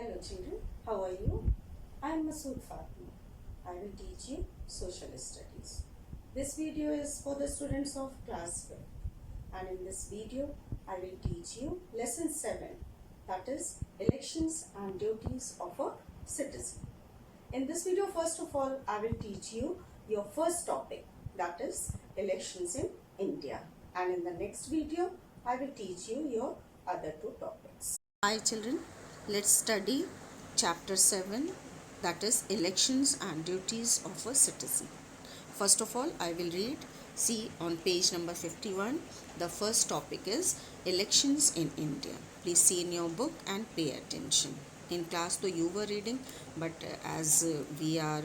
Hello children, how are you? I am Masood Fatima. I will teach you social studies. This video is for the students of class 5 and in this video I will teach you lesson 7, that is elections and duties of a citizen. In this video, first of all, I will teach you your first topic, that is elections in India, and in the next video I will teach you your other two topics. Hi children, let's study chapter 7, that is elections and duties of a citizen. First of all, I will read. See on page number 51, the first topic is elections in India. Please see in your book and pay attention. In class though you were reading, but as we are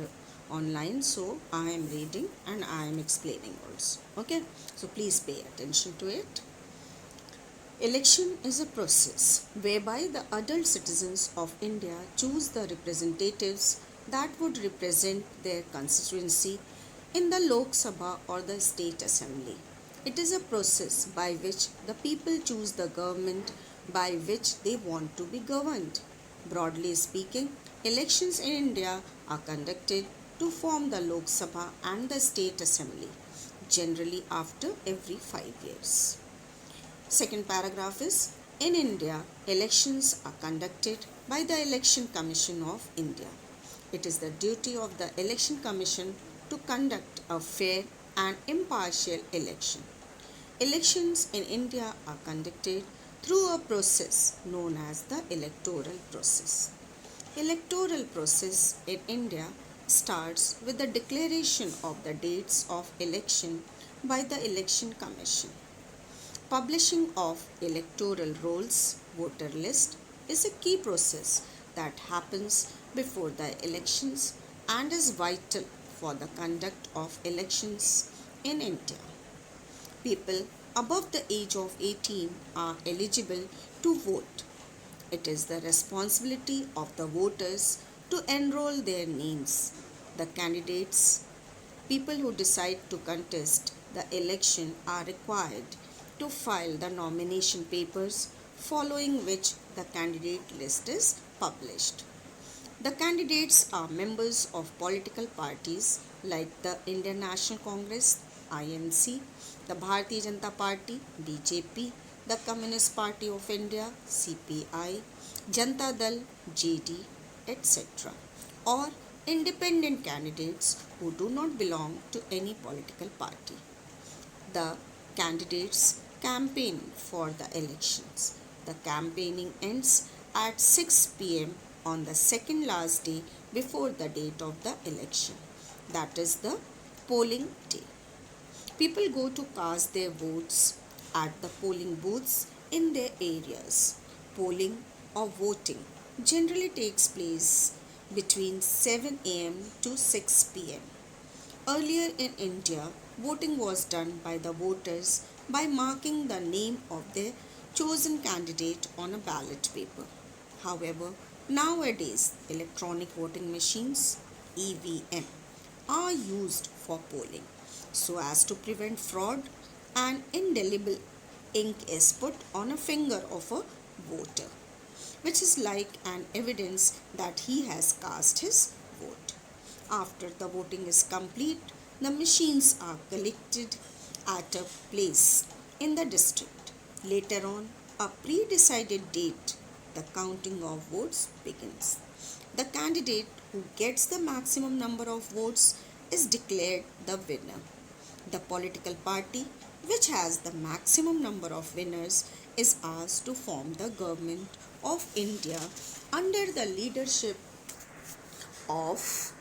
online, so I am reading and I am explaining also. Okay, so please pay attention to it. Election is a process whereby the adult citizens of India choose the representatives that would represent their constituency in the Lok Sabha or the State Assembly. It is a process by which the people choose the government by which they want to be governed. Broadly speaking, elections in India are conducted to form the Lok Sabha and the State Assembly, generally after every 5 years. Second paragraph is, in India, elections are conducted by the Election Commission of India. It is the duty of the Election Commission to conduct a fair and impartial election. Elections in India are conducted through a process known as the electoral process. Electoral process in India starts with the declaration of the dates of election by the Election Commission. Publishing of electoral rolls, voter list, is a key process that happens before the elections and is vital for the conduct of elections in India. People above the age of 18 are eligible to vote. It is the responsibility of the voters to enroll their names. The candidates, people who decide to contest the election, are required to file the nomination papers, following which the candidate list is published. The candidates are members of political parties like the Indian National Congress (INC), the Bharatiya Janata Party (BJP), the Communist Party of India (CPI), Janata Dal (JD), etc., or independent candidates who do not belong to any political party. The candidates campaign for the elections. The campaigning ends at 6 p.m. on the second last day before the date of the election, that is the polling day. People go to cast their votes at the polling booths in their areas. Polling or voting generally takes place between 7 a.m. to 6 p.m. Earlier in India, voting was done by the voters by marking the name of their chosen candidate on a ballot paper. However, nowadays electronic voting machines (EVM) are used for polling. So as to prevent fraud, an indelible ink is put on a finger of a voter, which is like an evidence that he has cast his vote. After the voting is complete, the machines are collected at a place in the district. Later on, a pre-decided date, the counting of votes begins. The candidate who gets the maximum number of votes is declared the winner. The political party which has the maximum number of winners is asked to form the government of India under the leadership of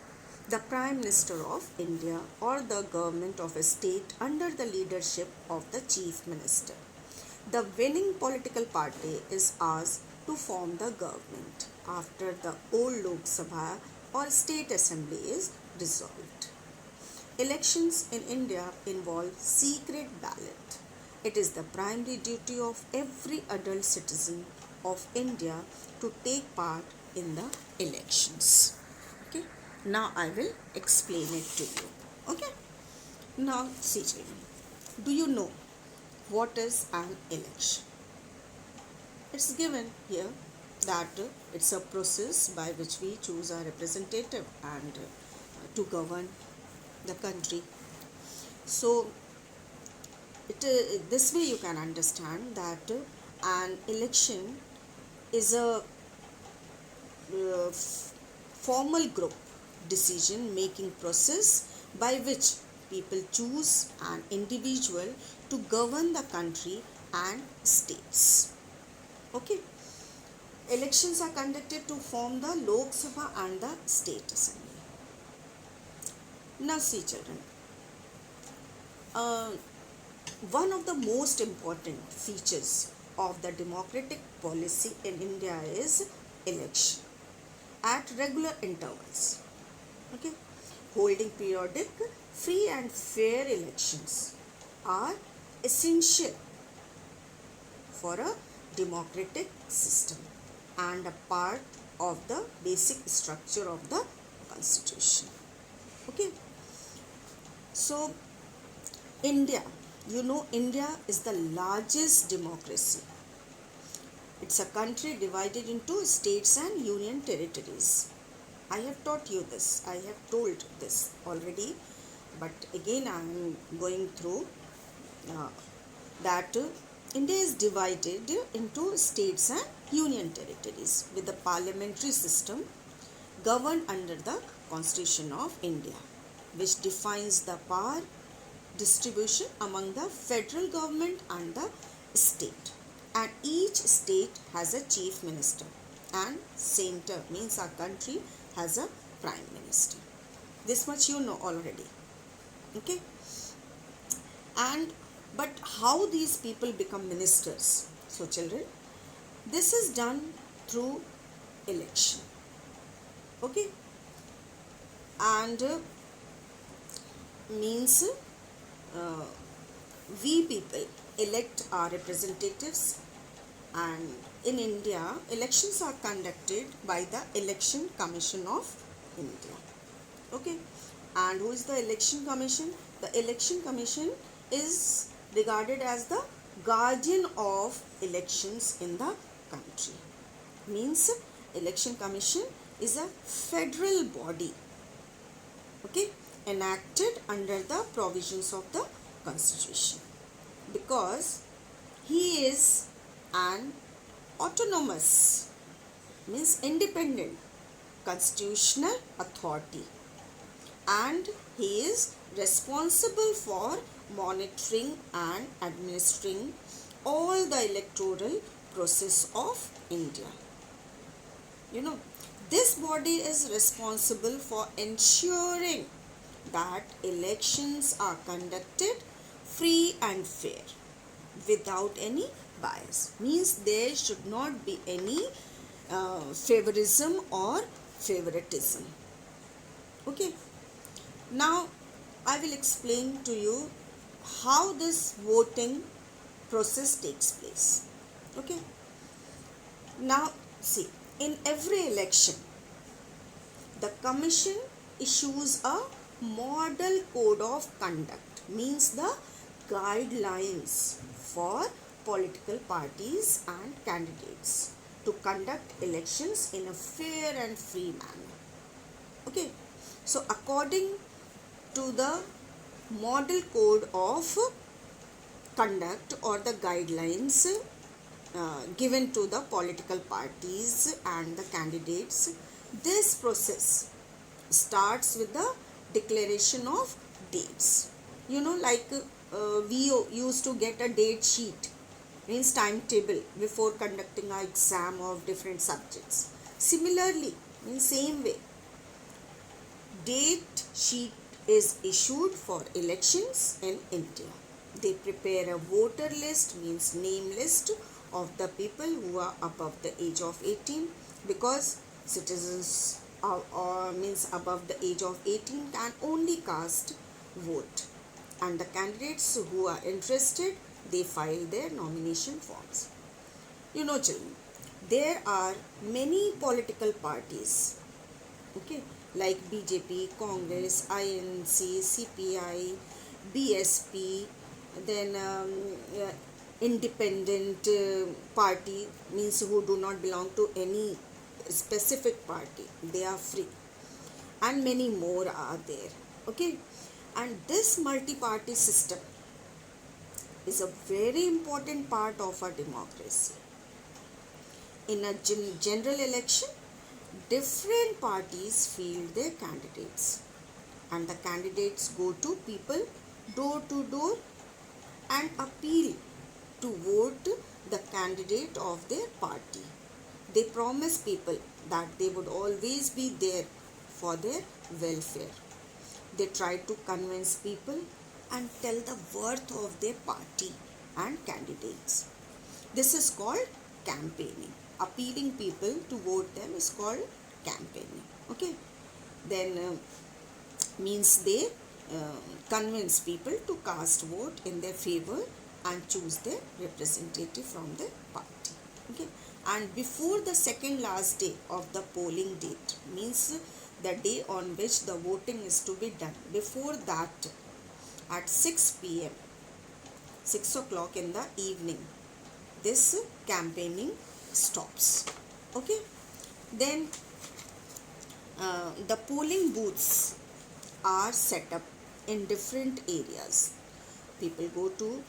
the Prime Minister of India or the government of a state under the leadership of the Chief Minister. The winning political party is asked to form the government after the old Lok Sabha or State Assembly is dissolved. Elections in India involve secret ballot. It is the primary duty of every adult citizen of India to take part in the elections. Okay. Now I will explain it to you. Okay. Now see children, do you know what is an election? It's given here. that it's a process by which we choose our representative and to govern the country. So this way you can understand that an election is a formal group decision making process by which people choose an individual to govern the country and states. Okay. Elections are conducted to form the Lok Sabha and the State Assembly. Now see children, uh, one of the most important features of the democratic policy in India is election at regular intervals. Okay, holding periodic, free and fair elections are essential for a democratic system and a part of the basic structure of the constitution. Okay, so India, India is the largest democracy. It's a country divided into states and union territories. I have taught you this, I have told this already, but again I am going through that India is divided into states and union territories with the parliamentary system governed under the Constitution of India, which defines the power distribution among the federal government and the state. And each state has a chief minister and center, means our country has a prime minister. This much you know already. Okay. And but how these people become ministers? So children, this is done through election. Okay. And means we people elect our representatives, and in India elections are conducted by the Election Commission of India. Okay, and who is the Election Commission? The Election Commission is regarded as the guardian of elections in the country. Means Election Commission is a federal body, okay, enacted under the provisions of the Constitution, because he is an autonomous, means independent constitutional authority, and he is responsible for monitoring and administering all the electoral process of India. This body is responsible for ensuring that elections are conducted free and fair without any bias. Means there should not be any favorism or favoritism. Okay. Now I will explain to you how this voting process takes place. Okay. Now see, in every election the commission issues a model code of conduct, means the guidelines for political parties and candidates to conduct elections in a fair and free manner. Okay, so according to the model code of conduct or the guidelines given to the political parties and the candidates, this process starts with the declaration of dates. Like we used to get a date sheet, means timetable, before conducting our exam of different subjects. Similarly, in same way, date sheet is issued for elections in India. They prepare a voter list, means name list of the people who are above the age of 18, because citizens means above the age of 18 can only cast vote, and the candidates who are interested, they file their nomination forms. Children, there are many political parties, okay, like BJP, Congress, INC, CPI, BSP, then independent party, means who do not belong to any specific party, they are free, and many more are there. Okay, and this multi-party system is a very important part of our democracy. In a general election, different parties field their candidates, and the candidates go to people door to door and appeal to vote the candidate of their party. They promise people that they would always be there for their welfare. They try to convince people and tell the worth of their party and candidates. This is called campaigning. Appealing people to vote them is called campaigning. Okay, then means they convince people to cast vote in their favor and choose their representative from the party. Okay, and before the second last day of the polling date, means the day on which the voting is to be done, before that, at 6 p.m., 6 o'clock in the evening, this campaigning stops. Okay, then the polling booths are set up in different areas. People go to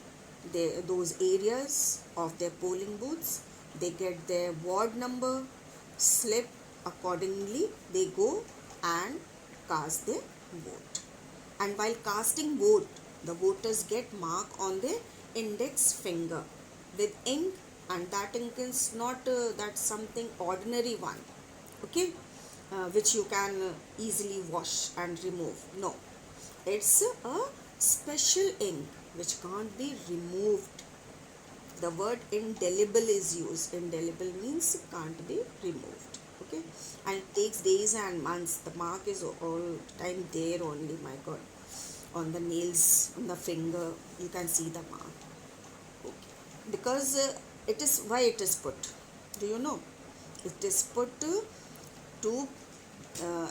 those areas of their polling booths. They get their ward number slip. Accordingly, they go and cast their vote. And while casting vote, the voters get mark on their index finger with ink, and that ink is not that something ordinary one, okay, which you can easily wash and remove. No, it's a special ink which can't be removed. The word indelible is used. Indelible means can't be removed. Okay, and it takes days and months. The mark is all time there only. My God, on the nails, on the finger, you can see the mark. Okay, because it is why it is put. Do you know? It is put to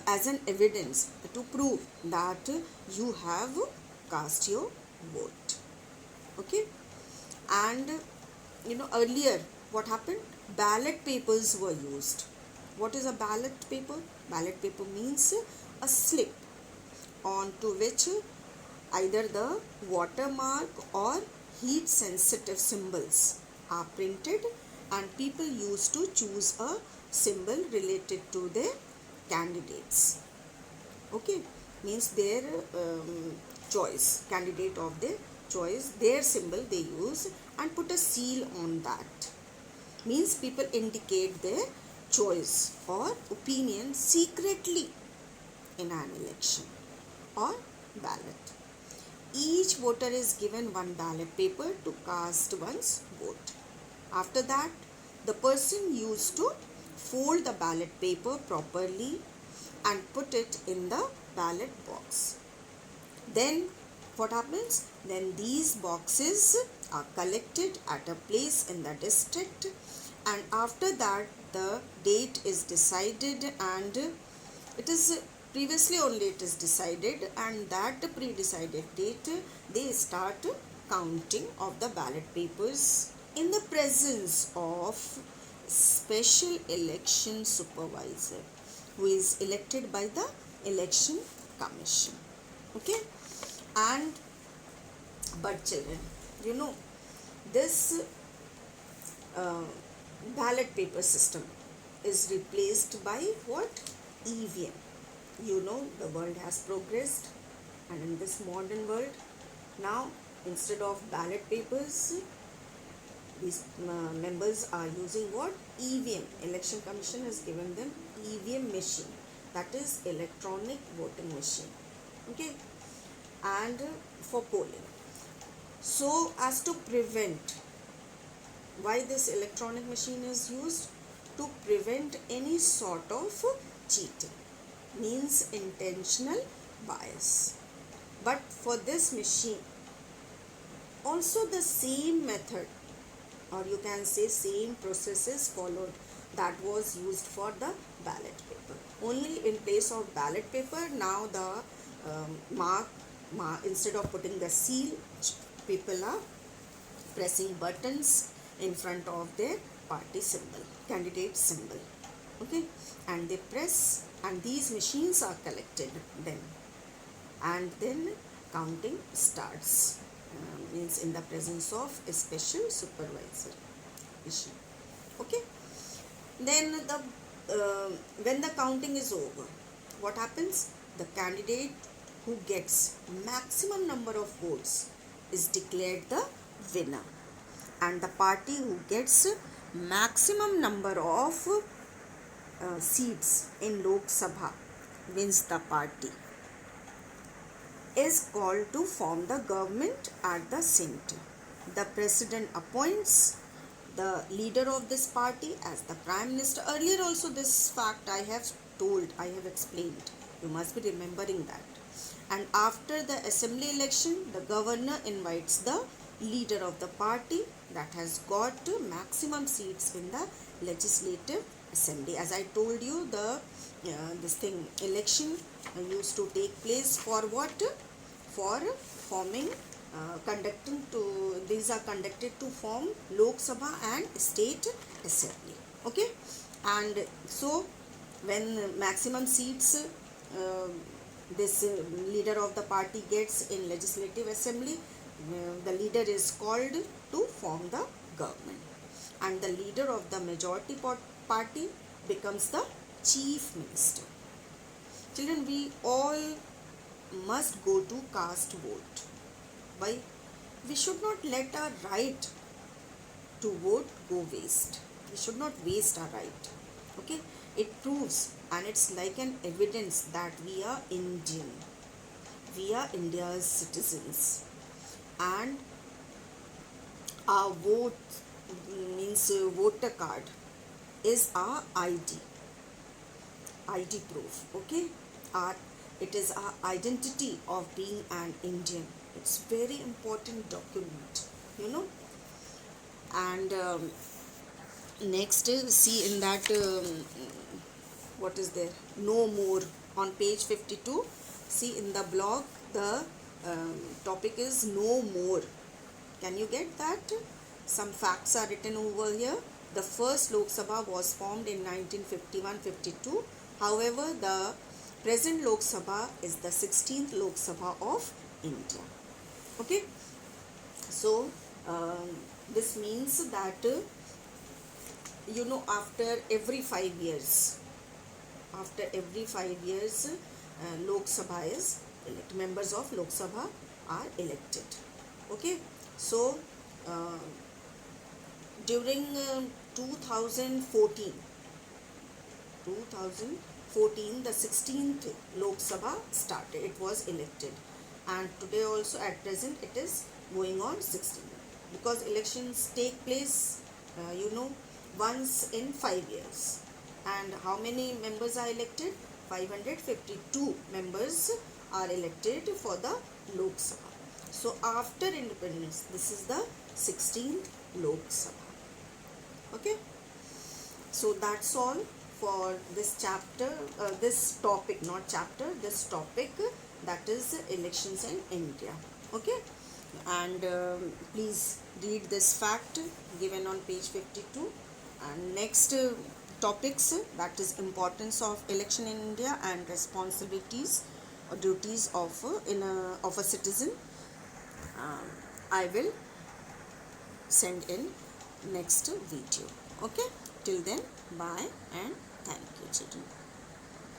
as an evidence to prove that you have cast your vote. Okay, and earlier what happened? Ballot papers were used. What is a ballot paper? Ballot paper means a slip onto which either the watermark or heat sensitive symbols are printed, and people used to choose a symbol related to their candidates. Okay, means their choice, candidate of their choice, their symbol they use and put a seal on that. Means people indicate their choice or opinion secretly in an election or ballot. Each voter is given one ballot paper to cast one's vote. After that, the person used to fold the ballot paper properly and put it in the ballot box. Then what happens? Then these boxes are collected at a place in the district, and after that the date is decided, and it is previously only it is decided, and that pre-decided date they start counting of the ballot papers in the presence of special election supervisor who is elected by the election commission. Okay, and but children, this ballot paper system is replaced by what? EVM. The world has progressed, and in this modern world now, instead of ballot papers, these members are using what? EVM. Election Commission has given them EVM machine, that is electronic voting machine. Okay, and for polling. So as to prevent, why this electronic machine is used? To prevent any sort of cheating, means intentional bias. But for this machine, also the same method, or you can say same process is followed that was used for the ballot paper. Only in place of ballot paper, now the mark, instead of putting the seal, people are pressing buttons in front of their party symbol, candidate symbol. Okay, and they press, and these machines are collected then, and then counting starts, means in the presence of a special supervisor. Okay, then when the counting is over, what happens? The candidate who gets maximum number of votes is declared the winner, and the party who gets maximum number of seats in Lok Sabha wins the party, is called to form the government at the center. The president appoints the leader of this party as the prime minister. Earlier also this fact I have told, I have explained. You must be remembering that. And after the assembly election, the governor invites the leader of the party that has got maximum seats in the legislative assembly. As I told you, the election used to take place for what? For forming, these are conducted to form Lok Sabha and State Assembly. Okay, and so when maximum seats this leader of the party gets in legislative assembly, the leader is called to form the government, and the leader of the majority party becomes the chief minister. Children, we all must go to cast vote. Why? We should not let our right to vote go waste. We should not waste our right. Okay, it proves, and it's like an evidence that we are Indian. We are India's citizens, and our vote means voter card is our ID proof. Okay, it is our identity of being an Indian. It's very important document, you know. And next, see in that what is there? No more, on page 52. See in the blog, the topic is no more. Can you get that? Some facts are written over here. The first Lok Sabha was formed in 1951-52. However, the present Lok Sabha is the 16th Lok Sabha of India. Okay, so this means that after every 5 years, Lok Sabha is elected. Members of Lok Sabha are elected. Okay, so during 2014, the 16th Lok Sabha started. It was elected, and today also at present it is going on 16, because elections take place once in 5 years. And how many members are elected? 552 members are elected for the Lok Sabha. So after independence, this is the 16th Lok Sabha. Okay, so that's all for this chapter, this topic, this topic, that is elections in India. Okay, and please read this fact given on page 52. And next topics, that is importance of election in India and responsibilities or duties of a citizen, I will send in next video. Okay, till then, bye and thank you, children.